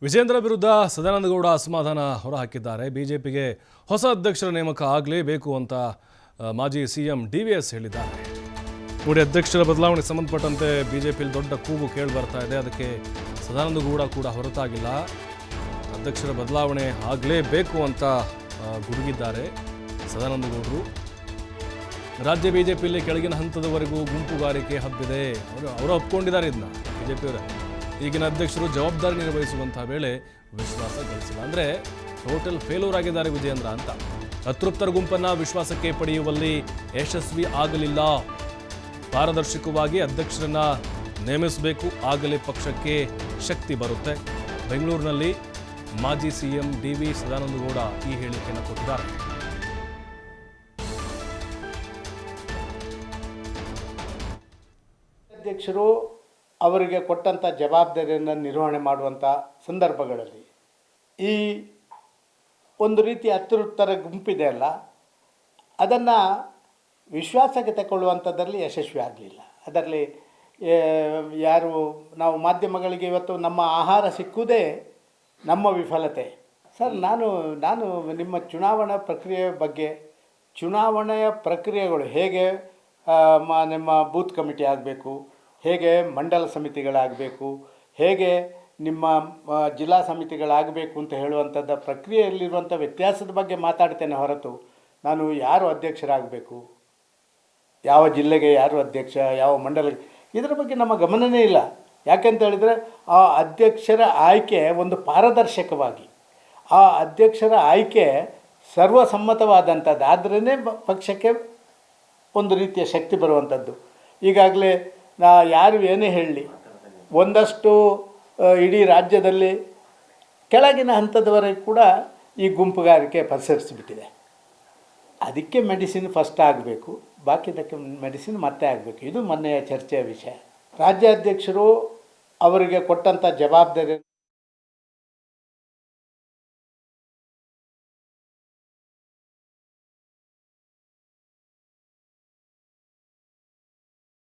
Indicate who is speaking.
Speaker 1: ವಿಜೇಂದ್ರ ವಿರುದ್ಧ ಸದಾನಂದಗೌಡ ಅಸಮಾಧಾನ ಹೊರಹಾಕಿದ್ದಾರೆ. ಬಿಜೆಪಿಗೆ ಹೊಸ ಅಧ್ಯಕ್ಷರ ನೇಮಕ ಆಗಲೇಬೇಕು ಅಂತ ಮಾಜಿ ಸಿಎಂ ಡಿವಿಎಸ್ ಹೇಳಿದ್ದಾರೆ. ನೋಡಿ, ಅಧ್ಯಕ್ಷರ ಬದಲಾವಣೆಗೆ ಸಂಬಂಧಪಟ್ಟಂತೆ ಬಿಜೆಪಿಯಲ್ಲಿ ದೊಡ್ಡ ಕೂಗು ಕೇಳಿ ಬರ್ತಾ ಇದೆ. ಅದಕ್ಕೆ ಸದಾನಂದಗೌಡ ಕೂಡ ಹೊರತಾಗಿಲ್ಲ. ಅಧ್ಯಕ್ಷರ ಬದಲಾವಣೆ ಆಗಲೇಬೇಕು ಅಂತ ಗುಡುಗಿದ್ದಾರೆ ಸದಾನಂದಗೌಡರು. ರಾಜ್ಯ ಬಿಜೆಪಿಯಲ್ಲಿ ಕೆಳಗಿನ ಹಂತದವರೆಗೂ ಗುಂಪುಗಾರಿಕೆ ಹಬ್ಬಿದೆ. ಅವರು ಒಪ್ಕೊಂಡಿದ್ದಾರೆ ಇದನ್ನ. ಬಿಜೆಪಿಯವರ ಈಗಿನ ಅಧ್ಯಕ್ಷರು ಜವಾಬ್ದಾರಿ ನಿರ್ವಹಿಸುವಂತಹ ವೇಳೆ ವಿಶ್ವಾಸ ಗಳಿಸಿಲ್ಲ, ಅಂದರೆ ಟೋಟಲ್ ಫೇಲ್ಯೂರ್ ಆಗಿದ್ದಾರೆ ವಿಜೇಂದ್ರ ಅಂತ. ಅತೃಪ್ತರ ಗುಂಪನ್ನು ವಿಶ್ವಾಸಕ್ಕೆ ಪಡೆಯುವಲ್ಲಿ ಯಶಸ್ವಿ ಆಗಲಿಲ್ಲ. ಪಾರದರ್ಶಕವಾಗಿ ಅಧ್ಯಕ್ಷರನ್ನ ನೇಮಿಸಬೇಕು, ಆಗಲೇ ಪಕ್ಷಕ್ಕೆ ಶಕ್ತಿ ಬರುತ್ತೆ. ಬೆಂಗಳೂರಿನಲ್ಲಿ ಮಾಜಿ ಸಿಎಂ ಡಿ.ವಿ. ಸದಾನಂದಗೌಡ ಈ ಹೇಳಿಕೆಯನ್ನು ಕೊಟ್ಟಿದ್ದಾರೆ.
Speaker 2: ಅಧ್ಯಕ್ಷರು ಅವರಿಗೆ ಕೊಟ್ಟಂಥ ಜವಾಬ್ದಾರಿಯನ್ನು ನಿರ್ವಹಣೆ ಮಾಡುವಂಥ ಸಂದರ್ಭಗಳಲ್ಲಿ ಈ ಒಂದು ರೀತಿ ಅತೃಪ್ತರ ಗುಂಪಿದೆ ಅಲ್ಲ, ಅದನ್ನು ವಿಶ್ವಾಸಕ್ಕೆ ತಗೊಳ್ಳುವಂಥದ್ರಲ್ಲಿ ಯಶಸ್ವಿ ಆಗಲಿಲ್ಲ. ಅದರಲ್ಲಿ ಯಾರು ನಾವು ಮಾಧ್ಯಮಗಳಿಗೆ ಇವತ್ತು ನಮ್ಮ ಆಹಾರ ಸಿಕ್ಕುವುದೇ ನಮ್ಮ ವಿಫಲತೆ. ಸರ್, ನಾನು ನಿಮ್ಮ ಚುನಾವಣಾ ಪ್ರಕ್ರಿಯೆ ಬಗ್ಗೆ, ಚುನಾವಣೆಯ ಪ್ರಕ್ರಿಯೆಗಳು ಹೇಗೆ ನಿಮ್ಮ ಬೂತ್ ಕಮಿಟಿ ಆಗಬೇಕು, ಹೇಗೆ ಮಂಡಲ ಸಮಿತಿಗಳಾಗಬೇಕು, ಹೇಗೆ ನಿಮ್ಮ ಜಿಲ್ಲಾ ಸಮಿತಿಗಳಾಗಬೇಕು ಅಂತ ಹೇಳುವಂಥದ್ದು ಪ್ರಕ್ರಿಯೆಯಲ್ಲಿರುವಂಥ ವ್ಯತ್ಯಾಸದ ಬಗ್ಗೆ ಮಾತಾಡ್ತೇನೆ ಹೊರತು ನಾನು ಯಾರು ಅಧ್ಯಕ್ಷರಾಗಬೇಕು, ಯಾವ ಜಿಲ್ಲೆಗೆ ಯಾರು ಅಧ್ಯಕ್ಷ, ಯಾವ ಮಂಡಲಕ್ಕೆ, ಇದರ ಬಗ್ಗೆ ನಮ್ಮ ಗಮನವೇ ಇಲ್ಲ. ಯಾಕೆಂತ ಹೇಳಿದರೆ ಆ ಅಧ್ಯಕ್ಷರ ಆಯ್ಕೆ ಒಂದು ಪಾರದರ್ಶಕವಾಗಿ, ಆ ಅಧ್ಯಕ್ಷರ ಆಯ್ಕೆ ಸರ್ವಸಮ್ಮತವಾದಂಥದ್ದು ಆದ್ರೇ ಪಕ್ಷಕ್ಕೆ ಒಂದು ರೀತಿಯ ಶಕ್ತಿ ಬರುವಂಥದ್ದು. ಈಗಾಗಲೇ ಯಾರು ಏನೇ ಹೇಳಲಿ, ಒಂದಷ್ಟು ಇಡೀ ರಾಜ್ಯದಲ್ಲಿ ಕೆಳಗಿನ ಹಂತದವರೆಗೆ ಕೂಡ ಈ ಗುಂಪುಗಾರಿಕೆ ಪಸರಿಸಿಬಿಟ್ಟಿದೆ. ಅದಕ್ಕೆ ಮೆಡಿಸಿನ್ ಫಸ್ಟ್ ಆಗಬೇಕು, ಬಾಕಿದಕ್ಕೆ ಮೆಡಿಸಿನ್ ಮತ್ತೆ ಆಗಬೇಕು. ಇದು ಮೊನ್ನೆಯ ಚರ್ಚೆಯ ವಿಷಯ. ರಾಜ್ಯಾಧ್ಯಕ್ಷರು ಅವರಿಗೆ ಕೊಟ್ಟಂಥ ಜವಾಬ್ದಾರಿ